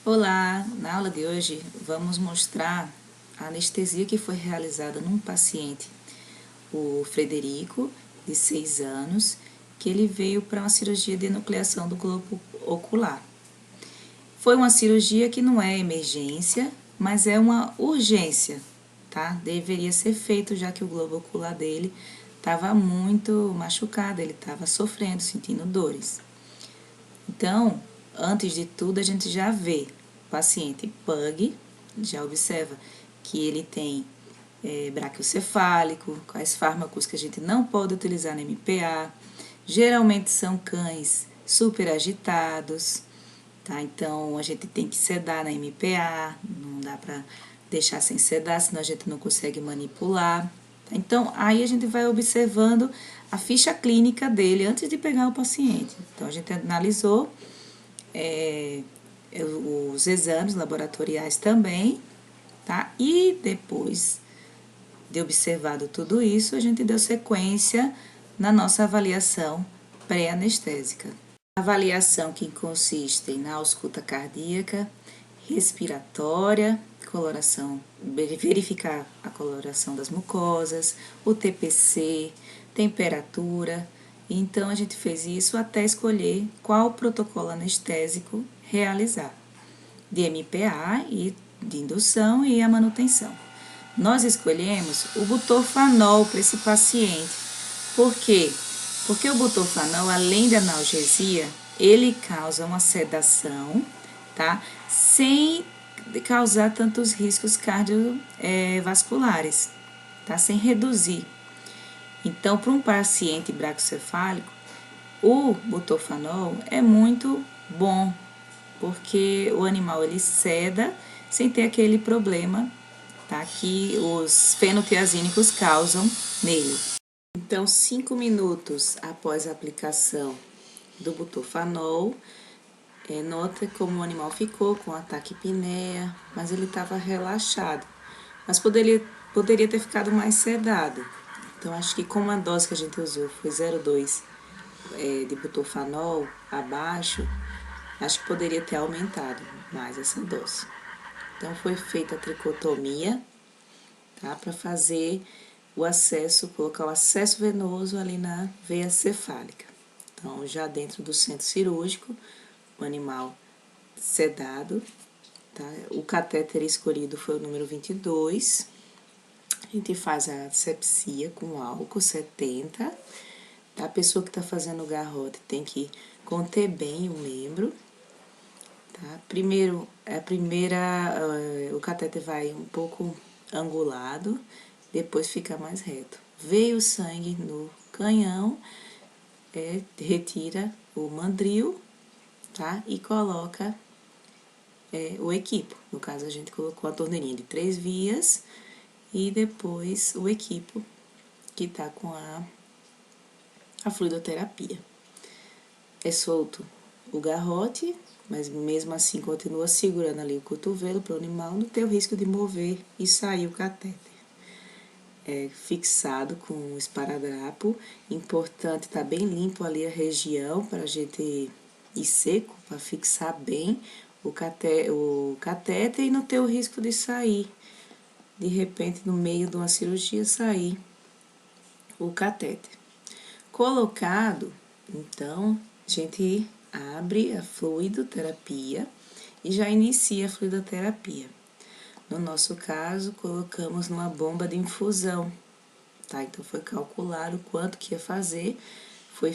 Olá! Na aula de hoje vamos mostrar a anestesia que foi realizada num paciente, o Frederico, de 6 anos, que ele veio para uma cirurgia de enucleação do globo ocular. Foi uma cirurgia que não é emergência, mas é uma urgência, tá? Deveria ser feito, já que o globo ocular dele estava muito machucado, ele estava sofrendo, sentindo dores. Então, antes de tudo, a gente já vê o paciente PUG, já observa que ele tem braquiocefálico, quais fármacos que a gente não pode utilizar na MPA. Geralmente são cães super agitados, tá? Então, a gente tem que sedar na MPA, não dá para deixar sem sedar, senão a gente não consegue manipular. Então, aí a gente vai observando a ficha clínica dele antes de pegar o paciente. Então, a gente analisou os exames laboratoriais também, tá? E depois de observado tudo isso, a gente deu sequência na nossa avaliação pré-anestésica. Avaliação que consiste na ausculta cardíaca, respiratória, coloração, verificar a coloração das mucosas, o TPC, temperatura. Então, a gente fez isso até escolher qual protocolo anestésico realizar, de MPA e de indução e a manutenção. Nós escolhemos o butorfanol para esse paciente. Por quê? Porque o butorfanol, além da analgesia, ele causa uma sedação, tá? Sem causar tantos riscos cardiovasculares, tá? Sem reduzir. Então, para um paciente braquiocefálico, o butorfanol é muito bom, porque o animal ele seda sem ter aquele problema, tá? Que os fenotiazínicos causam nele. Então, 5 minutos após a aplicação do butorfanol, nota como o animal ficou com ataque apneia, mas ele estava relaxado. Mas poderia ter ficado mais sedado. Então, acho que como a dose que a gente usou foi 0,2 de butorfanol abaixo, acho que poderia ter aumentado mais essa dose. Então, foi feita a tricotomia, tá? Para fazer o acesso, colocar o acesso venoso ali na veia cefálica. Então, já dentro do centro cirúrgico, o animal sedado, tá? O catéter escolhido foi o número 22. A gente faz a asepsia com álcool 70. A pessoa que está fazendo o garrote tem que conter bem o membro. Tá? Primeiro, o catéter vai um pouco angulado, depois fica mais reto. Veio o sangue no canhão, retira o mandril, tá? E coloca o equipo. No caso, a gente colocou a torneirinha de 3 vias e depois o equipo que tá com a fluidoterapia. É solto o garrote, mas mesmo assim continua segurando ali o cotovelo para o animal não ter o risco de mover e sair o catéter. Fixado com um esparadrapo, importante estar bem limpo ali a região para a gente ir seco, para fixar bem o catéter e não ter o risco de sair, de repente no meio de uma cirurgia sair o catéter. Colocado, então, a gente abre a fluidoterapia e já inicia a fluidoterapia. No nosso caso, colocamos numa bomba de infusão, tá? Então, foi calculado quanto que ia fazer, foi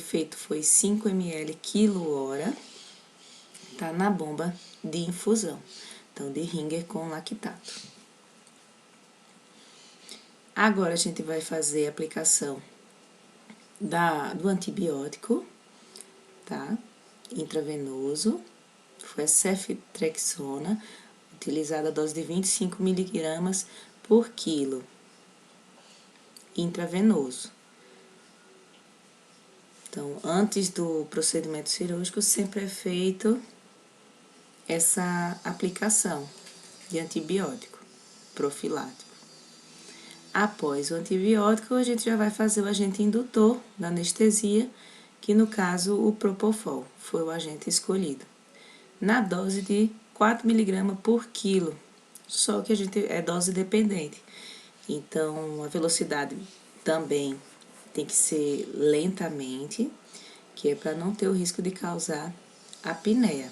5 ml quilo-hora, tá? Na bomba de infusão, então, de Ringer com lactato. Agora, a gente vai fazer a aplicação do antibiótico, tá? Intravenoso, foi a ceftriaxona, utilizada a dose de 25 miligramas por quilo, intravenoso. Então, antes do procedimento cirúrgico, sempre é feito essa aplicação de antibiótico profilático. Após o antibiótico, a gente já vai fazer o agente indutor da anestesia, que no caso o Propofol foi o agente escolhido, na dose de 4 miligramas por quilo, só que a gente é dose dependente. Então, a velocidade também tem que ser lentamente, que é para não ter o risco de causar apneia.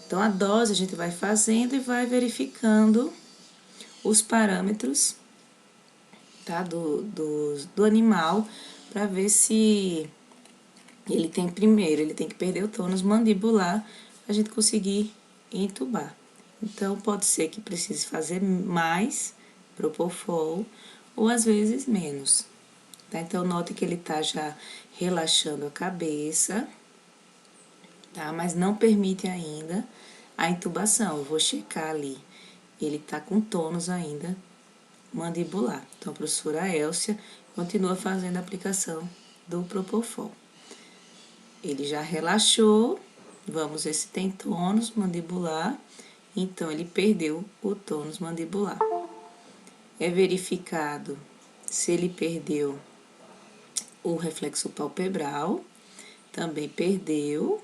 Então, a dose a gente vai fazendo e vai verificando os parâmetros, tá, do animal, para ver se ele tem que perder o tônus mandibular para a gente conseguir entubar. Então, pode ser que precise fazer mais Propofol ou às vezes menos. Tá? Então, note que ele tá já relaxando a cabeça, tá? Mas não permite ainda a intubação. Eu vou checar ali. Ele tá com tônus ainda mandibular. Então, a professora Elcia continua fazendo a aplicação do Propofol. Ele já relaxou, vamos ver se tem tônus mandibular, então ele perdeu o tônus mandibular. É verificado se ele perdeu o reflexo palpebral, também perdeu.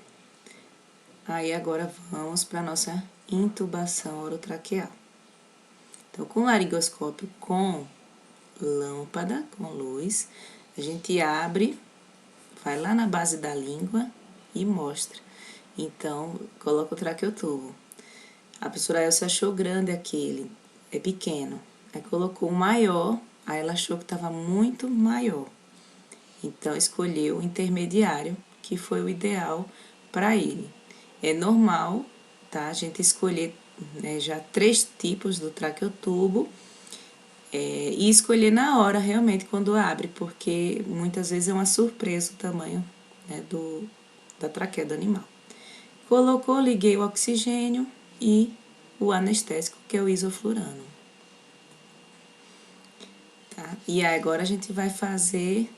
Aí agora vamos para a nossa intubação orotraqueal. Então, com laringoscópio com lâmpada, com luz, a gente abre, vai lá na base da língua e mostra. Então, coloca o traqueotubo. A professora Elsa achou grande aquele, é pequeno. Aí colocou o maior, aí ela achou que estava muito maior. Então, escolheu o intermediário, que foi o ideal para ele. É normal, tá? A gente escolher, né, já 3 tipos do traqueotubo e escolher na hora, realmente, quando abre, porque muitas vezes é uma surpresa o tamanho, né, da traqueia do animal. Colocou, liguei o oxigênio e o anestésico, que é o isoflurano. Tá? E aí agora a gente vai fazer,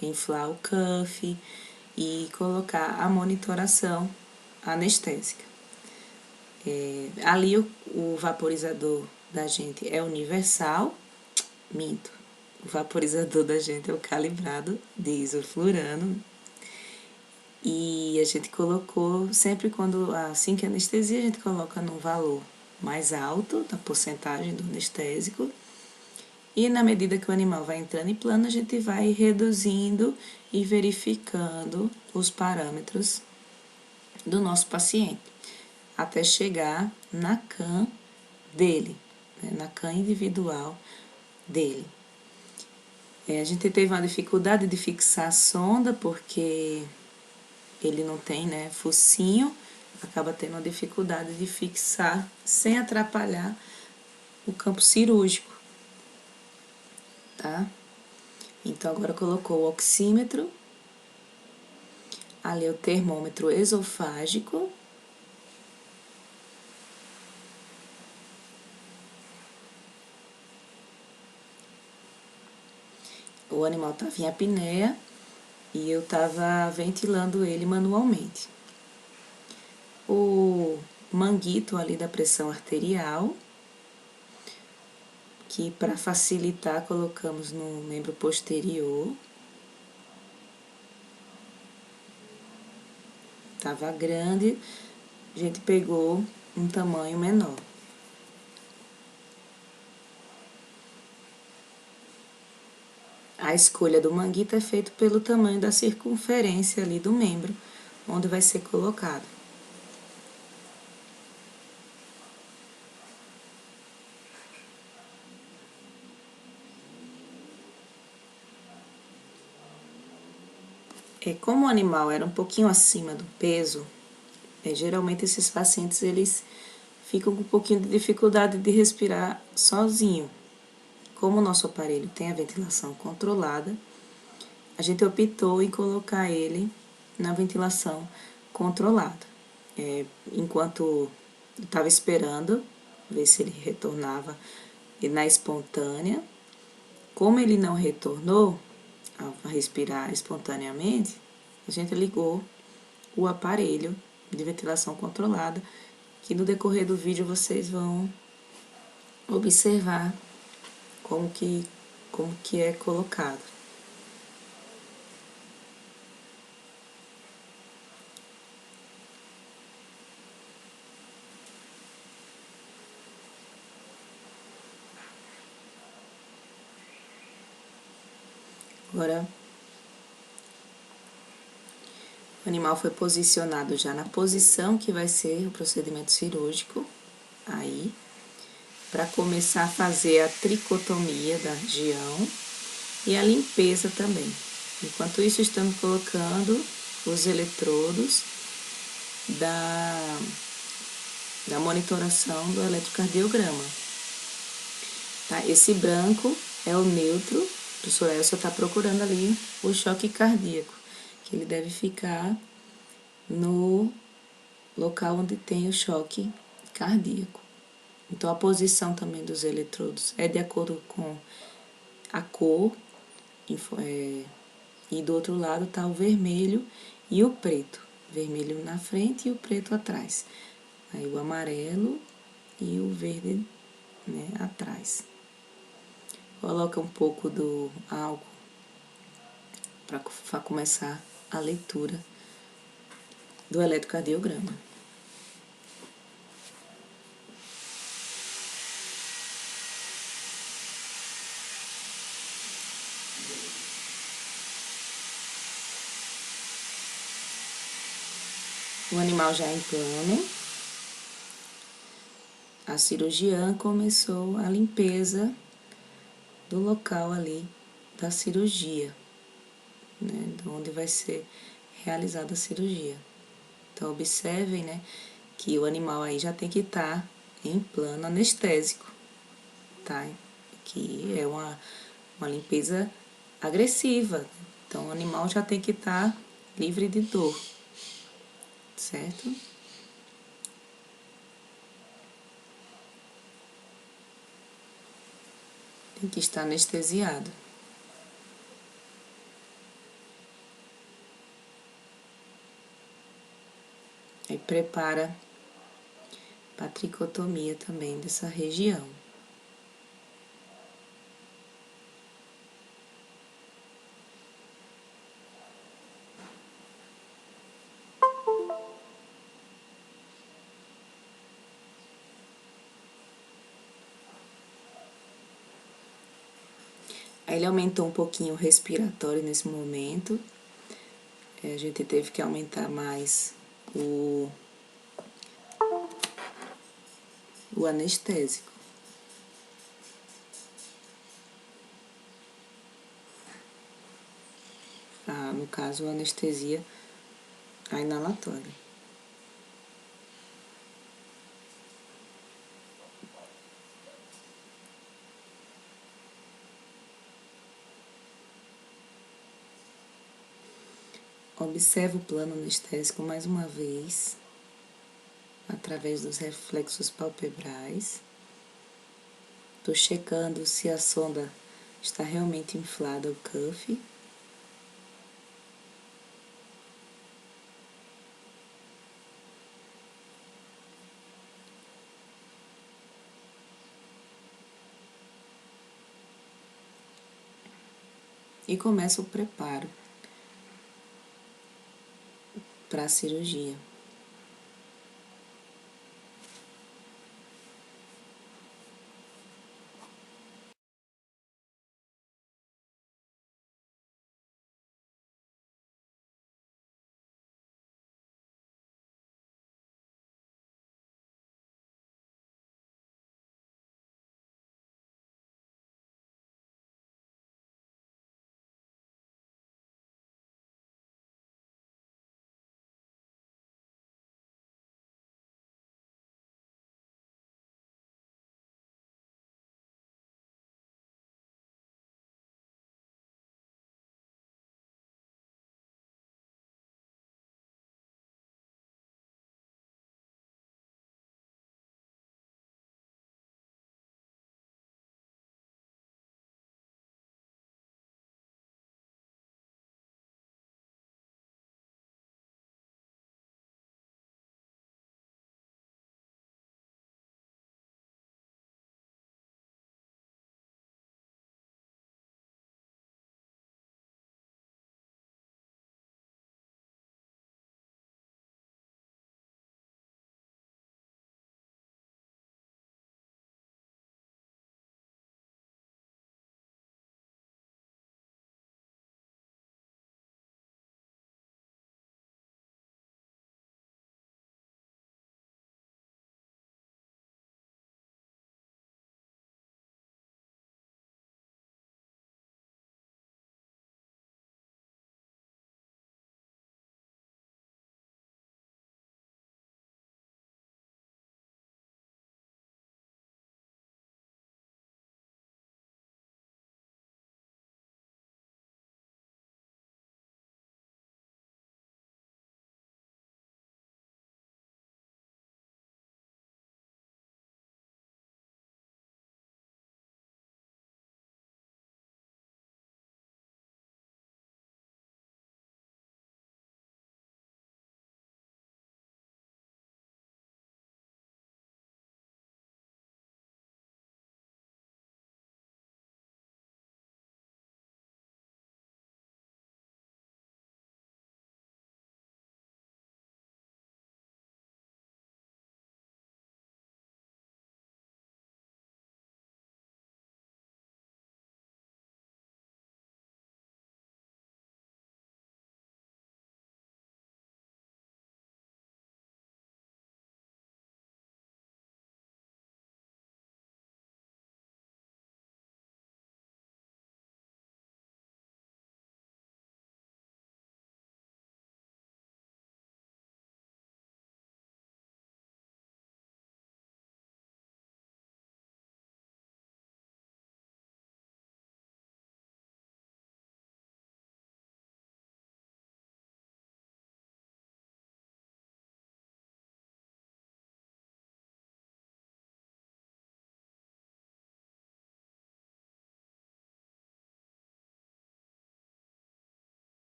inflar o cuff e colocar a monitoração anestésica. Ali o vaporizador da gente é universal, minto. O vaporizador da gente é o calibrado de isoflurano. E a gente colocou, sempre quando, assim que anestesia, a gente coloca num valor mais alto, da porcentagem do anestésico. E na medida que o animal vai entrando em plano, a gente vai reduzindo e verificando os parâmetros do nosso paciente, até chegar na CAM dele, né, na CAM individual dele. A gente teve uma dificuldade de fixar a sonda, porque ele não tem, né, focinho, acaba tendo uma dificuldade de fixar sem atrapalhar o campo cirúrgico, tá? Então, agora colocou o oxímetro, ali o termômetro esofágico, o animal estava em apneia e eu estava ventilando ele manualmente. O manguito ali da pressão arterial, que para facilitar colocamos no membro posterior. Tava grande, a gente pegou um tamanho menor. A escolha do manguito é feita pelo tamanho da circunferência ali do membro, onde vai ser colocado. Como o animal era um pouquinho acima do peso, geralmente esses pacientes eles ficam com um pouquinho de dificuldade de respirar sozinho. Como o nosso aparelho tem a ventilação controlada, a gente optou em colocar ele na ventilação controlada. Enquanto eu estava esperando ver se ele retornava na espontânea, como ele não retornou a respirar espontaneamente, a gente ligou o aparelho de ventilação controlada, que no decorrer do vídeo vocês vão observar como que é colocado. Agora, o animal foi posicionado já na posição que vai ser o procedimento cirúrgico, aí, para começar a fazer a tricotomia da região e a limpeza também. Enquanto isso, estamos colocando os eletrodos da monitoração do eletrocardiograma. Tá? Esse branco é o neutro, o professor Elcio está procurando ali o choque cardíaco, que ele deve ficar no local onde tem o choque cardíaco. Então, a posição também dos eletrodos é de acordo com a cor, e do outro lado está o vermelho e o preto. Vermelho na frente e o preto atrás. Aí o amarelo e o verde, né, atrás. Coloca um pouco do álcool para começar a leitura do eletrocardiograma. O animal já em plano, a cirurgiã começou a limpeza do local ali da cirurgia, né, de onde vai ser realizada a cirurgia. Então, observem, né, que o animal aí já tem que estar em plano anestésico, tá? Que é uma limpeza agressiva. Então, o animal já tem que estar livre de dor, certo? Tem que estar anestesiado. Aí prepara para tricotomia também dessa região. Aí ele aumentou um pouquinho o respiratório nesse momento. A gente teve que aumentar mais o anestésico. No caso, a anestesia a inalatória. Observe o plano anestésico mais uma vez, através dos reflexos palpebrais. Estou checando se a sonda está realmente inflada, o cuff. E começa o preparo para a cirurgia.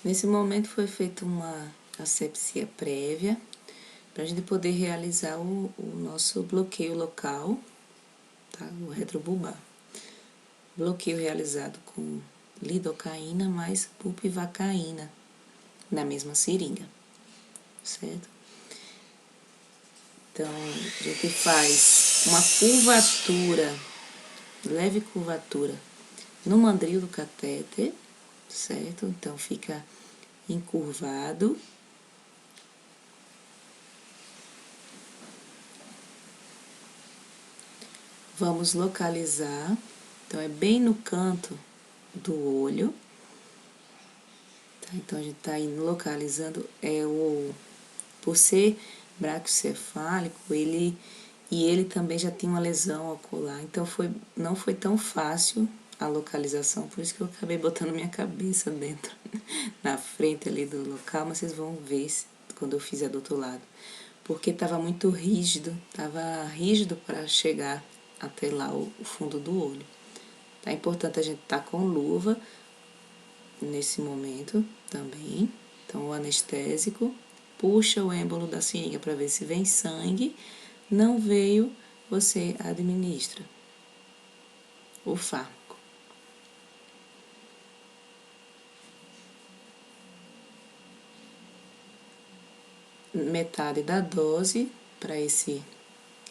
Nesse momento foi feita uma asepsia prévia para a gente poder realizar o nosso bloqueio local, tá? O retrobulbar. Bloqueio realizado com lidocaína mais bupivacaína na mesma seringa, certo? Então, a gente faz uma curvatura, leve curvatura no mandril do catéter, certo? Então, fica encurvado. Vamos localizar, então, é bem no canto do olho. Tá? Então, a gente tá indo localizando, por ser braquiocefálico, ele também já tinha uma lesão ocular, então não foi tão fácil a localização, por isso que eu acabei botando minha cabeça dentro, na frente ali do local, mas vocês vão ver quando eu fizer do outro lado, porque estava muito rígido, para chegar até lá o fundo do olho. É importante a gente estar com luva nesse momento também. Então, o anestésico puxa o êmbolo da seringa para ver se vem sangue. Não veio, você administra o fármaco. Metade da dose para esse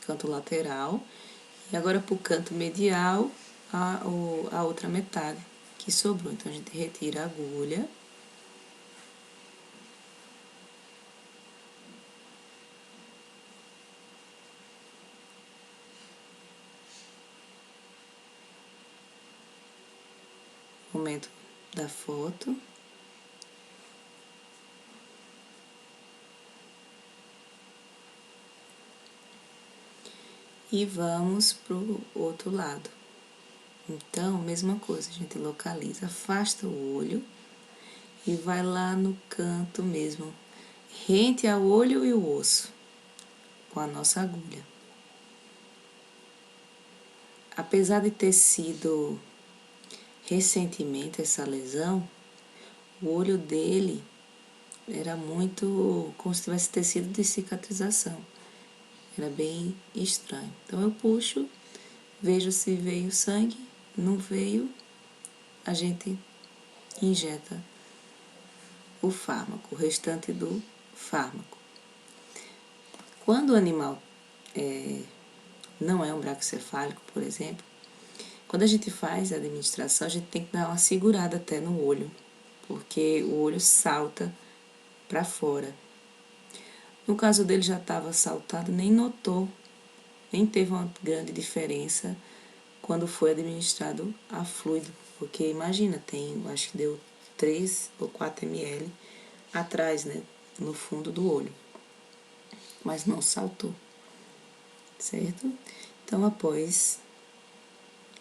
canto lateral. E agora, para o canto medial, a outra metade que sobrou. Então, a gente retira a agulha. Momento da foto. E vamos pro outro lado. Então, mesma coisa, a gente localiza, afasta o olho e vai lá no canto mesmo, rente ao olho e o osso, com a nossa agulha. Apesar de ter sido recentemente essa lesão, o olho dele era muito como se tivesse tecido de cicatrização. Era bem estranho. Então, eu puxo, vejo se veio sangue, não veio, a gente injeta o fármaco, o restante do fármaco. Quando o animal não é um braquicefálico, por exemplo, quando a gente faz a administração, a gente tem que dar uma segurada até no olho, porque o olho salta para fora. No caso dele já estava saltado, nem notou, nem teve uma grande diferença quando foi administrado a fluido, porque imagina, acho que deu 3 ou 4 ml atrás, né, no fundo do olho, mas não saltou, certo? Então, após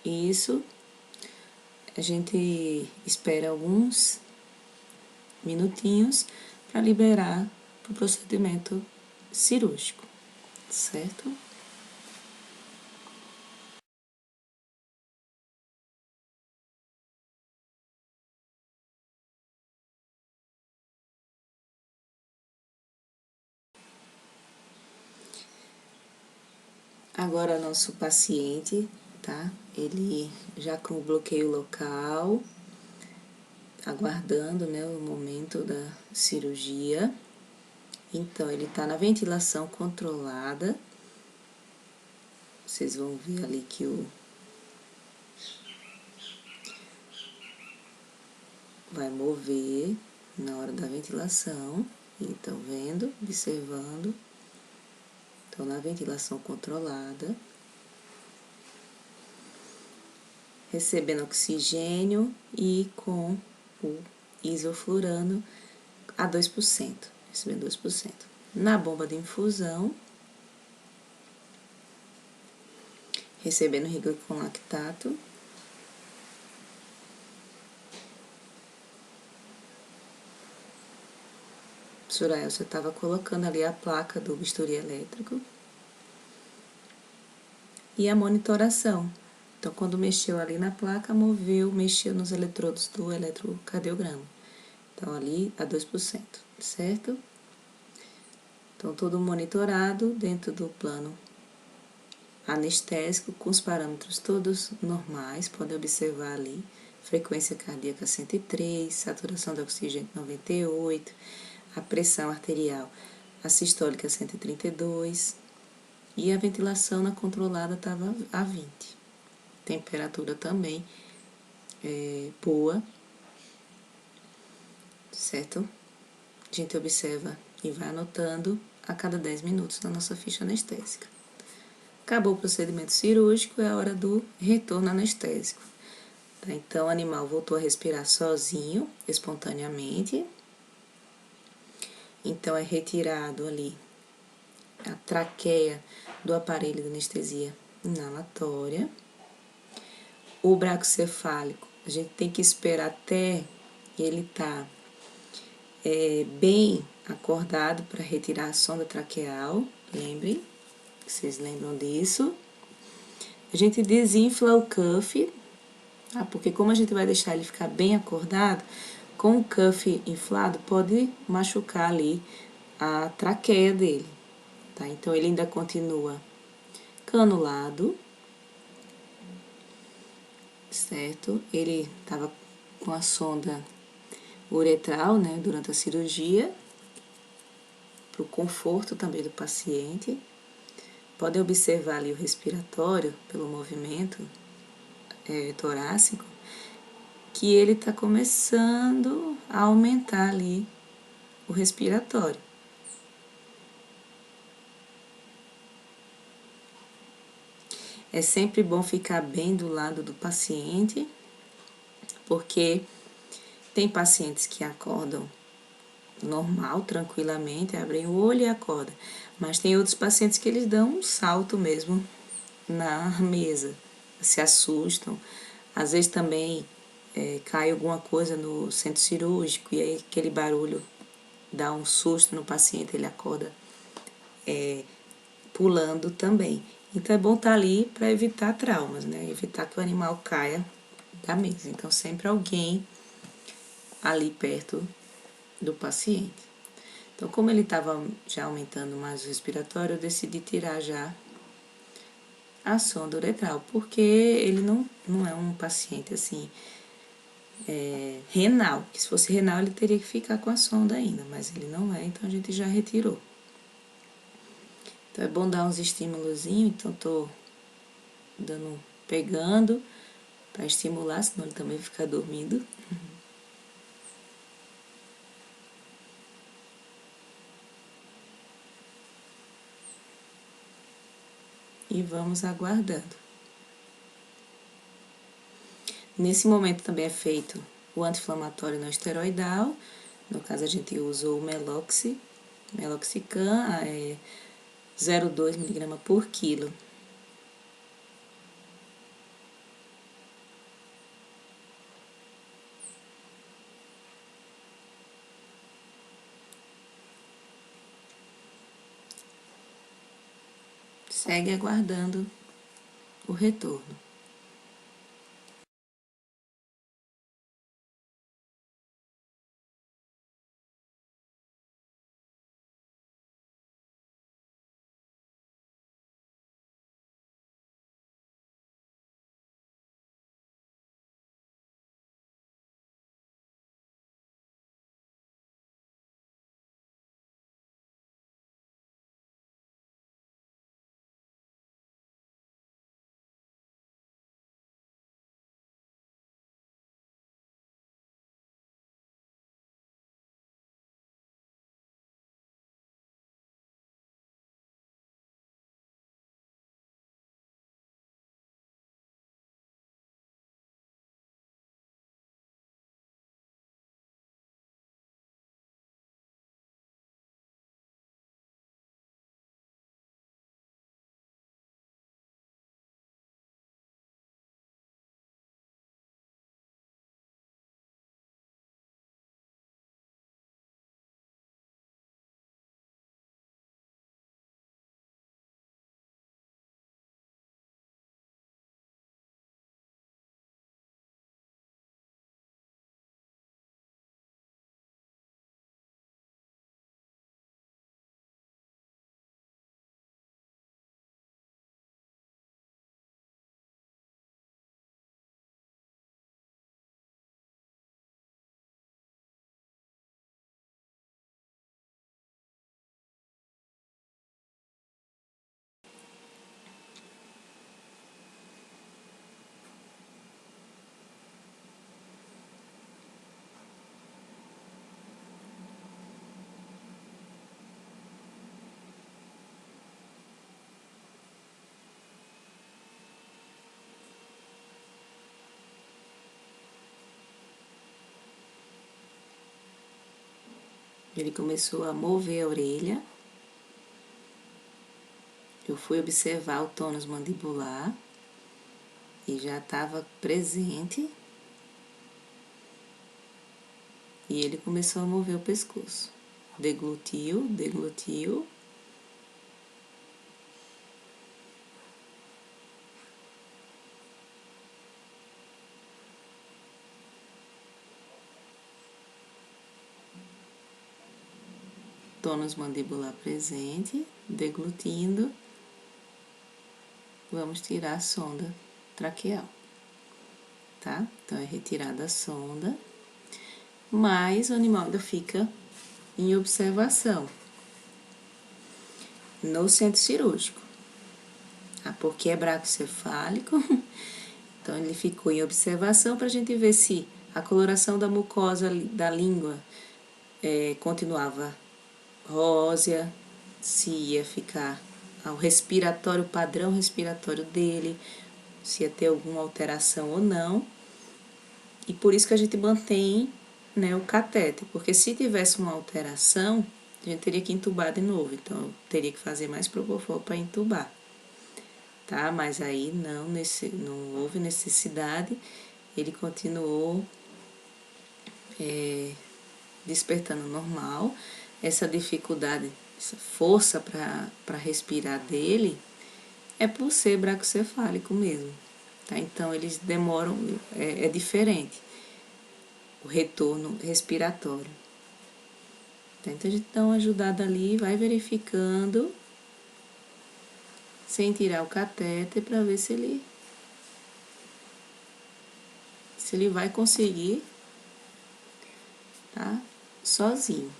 isso, a gente espera alguns minutinhos para liberar para o procedimento cirúrgico, certo? Agora, nosso paciente, tá? Ele já com o bloqueio local, aguardando, né, o momento da cirurgia. Então, ele tá na ventilação controlada. Vocês vão ver ali que vai mover na hora da ventilação. E estão vendo, observando. Então, na ventilação controlada, recebendo oxigênio e com o isoflurano a 2%, recebendo 2%. Na bomba de infusão, recebendo rigor com lactato. Soraya, você estava colocando ali a placa do bisturi elétrico. E a monitoração. Então, quando mexeu ali na placa, mexeu nos eletrodos do eletrocardiograma. Então, ali a 2%, certo? Então, todo monitorado dentro do plano anestésico, com os parâmetros todos normais, pode observar ali, frequência cardíaca 103, saturação de oxigênio 98, a pressão arterial, a sistólica 132, e a ventilação na controlada estava a 20. Temperatura também boa, certo? A gente observa e vai anotando a cada 10 minutos na nossa ficha anestésica. Acabou o procedimento cirúrgico, é a hora do retorno anestésico. Tá? Então, o animal voltou a respirar sozinho, espontaneamente. Então, é retirado ali a traqueia do aparelho de anestesia inalatória. O bracocefálico, a gente tem que esperar até ele estar bem acordado para retirar a sonda traqueal, lembrem, vocês lembram disso. A gente desinfla o cuff, tá? Porque como a gente vai deixar ele ficar bem acordado, com o cuff inflado pode machucar ali a traqueia dele, tá? Então ele ainda continua canulado, certo? Ele estava com a sonda uretral, né, durante a cirurgia, para o conforto também do paciente. Podem observar ali o respiratório pelo movimento torácico, que ele está começando a aumentar ali o respiratório. É sempre bom ficar bem do lado do paciente, porque tem pacientes que acordam normal, tranquilamente, abrem o olho e acordam. Mas tem outros pacientes que eles dão um salto mesmo na mesa, se assustam. Às vezes também cai alguma coisa no centro cirúrgico e aí aquele barulho dá um susto no paciente, ele acorda pulando também. Então é bom estar ali para evitar traumas, né? Evitar que o animal caia da mesa. Então sempre alguém ali perto do paciente. Então, como ele estava já aumentando mais o respiratório, eu decidi tirar já a sonda uretral, porque ele não é um paciente assim renal, que se fosse renal ele teria que ficar com a sonda ainda, mas ele não é, então a gente já retirou. Então é bom dar uns estímulozinhos, então tô pegando para estimular, senão ele também fica dormindo. E vamos aguardando. Nesse momento também é feito o anti-inflamatório não esteroidal, no caso a gente usou o Meloxicam, 0,2 mg por quilo. Segue aguardando o retorno. Ele começou a mover a orelha. Eu fui observar o tônus mandibular e já estava presente. E ele começou a mover o pescoço. Deglutiu, deglutiu. Tônus mandibular presente, deglutindo. Vamos tirar a sonda traqueal, tá? Então, é retirada a sonda, mas o animal ainda fica em observação no centro cirúrgico, tá? Porque é braquicefálico, então ele ficou em observação para a gente ver se a coloração da mucosa da língua continuava rósea, se ia ficar o respiratório, o padrão respiratório dele, se ia ter alguma alteração ou não. E por isso que a gente mantém, né, o catéter, porque se tivesse uma alteração, a gente teria que entubar de novo, então eu teria que fazer mais propofol para entubar, tá? Mas aí não houve necessidade, ele continuou despertando normal. Essa dificuldade, essa força para respirar dele é por ser braquicefálico mesmo, tá? Então eles demoram, é diferente o retorno respiratório. Então a gente dá uma ajudada ali, vai verificando, sem tirar o catéter, para ver se ele vai conseguir, tá? Sozinho.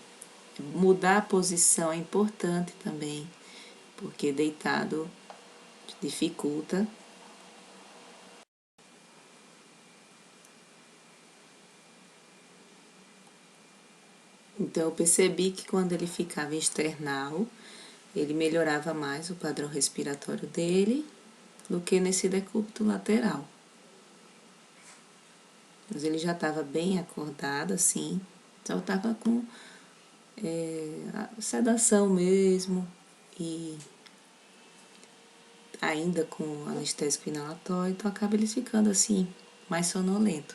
Mudar a posição é importante também, porque deitado dificulta. Então, eu percebi que quando ele ficava external, ele melhorava mais o padrão respiratório dele do que nesse decúbito lateral. Mas ele já estava bem acordado, assim, só estava com sedação mesmo e ainda com anestésico inalatório, então acaba ele ficando assim, mais sonolento.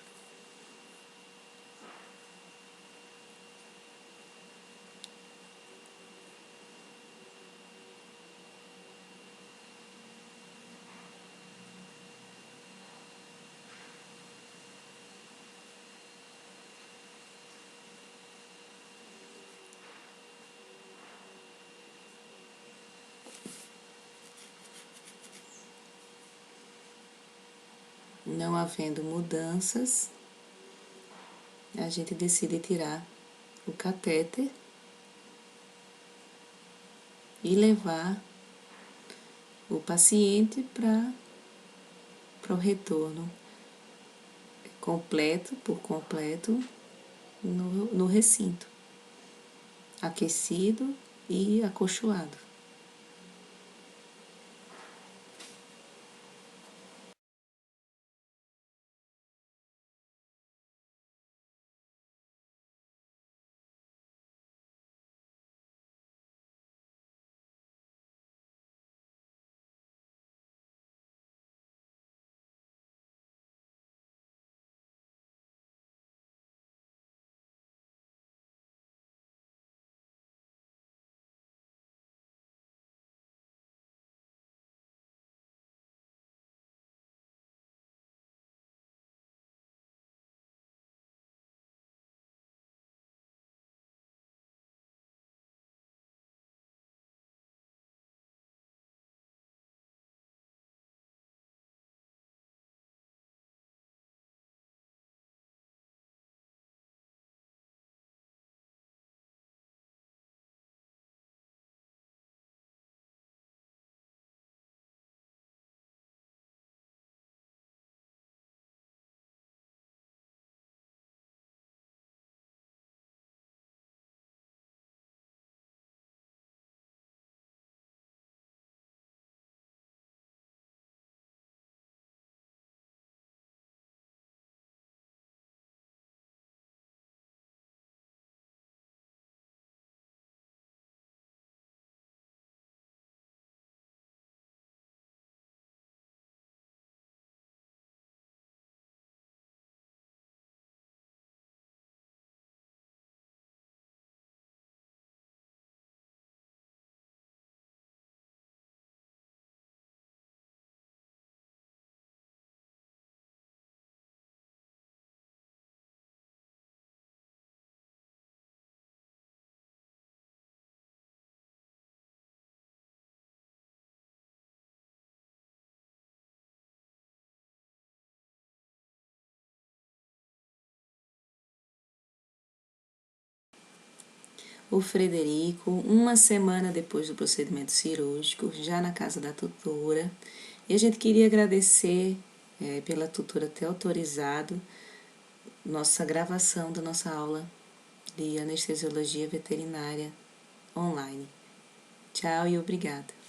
Não havendo mudanças, a gente decide tirar o catéter e levar o paciente para o retorno completo, por completo, no recinto, aquecido e acolchoado. o Frederico, uma semana depois do procedimento cirúrgico, já na casa da tutora. E a gente queria agradecer pela tutora ter autorizado nossa gravação da nossa aula de anestesiologia veterinária online. Tchau e obrigada.